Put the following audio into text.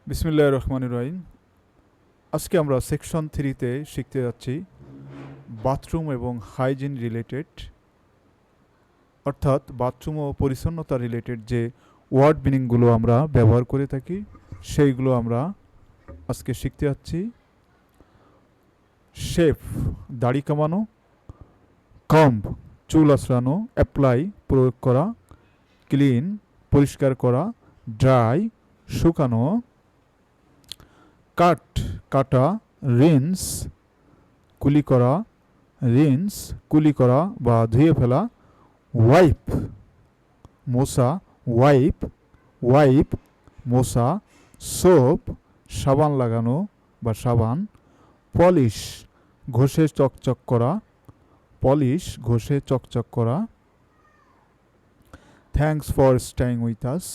বিসমিল্লাহির রহমানির রহিম। আজকে আমরা সেকশন 3-তে শিখতে যাচ্ছি বাথরুম এবং হাইজিন রিলেটেড, অর্থাৎ বাথরুম ও পরিচ্ছন্নতা রিলেটেড যে ওয়ার্ড মিনিংগুলো আমরা ব্যবহার করে থাকি সেইগুলো আমরা আজকে শিখতে যাচ্ছি। শেভ, দাড়ি কামানো; কম্ব, চুল আঁচড়ানো; অ্যাপ্লাই, প্রয়োগ করা; ক্লিন, পরিষ্কার করা; ড্রাই, শুকানো; কাট, কাটা; রিন্স, কুলি করা; রিন্স, কুলি করা বা ধুয়ে ফেলা; ওয়াইপ, মোছা; ওয়াইপ, ওয়াইপ, মোছা; সোপ, সাবান লাগানো বা সাবান; পলিশ, ঘষে চকচক করা; পলিশ, ঘষে চকচক করা। Thanks for staying with us.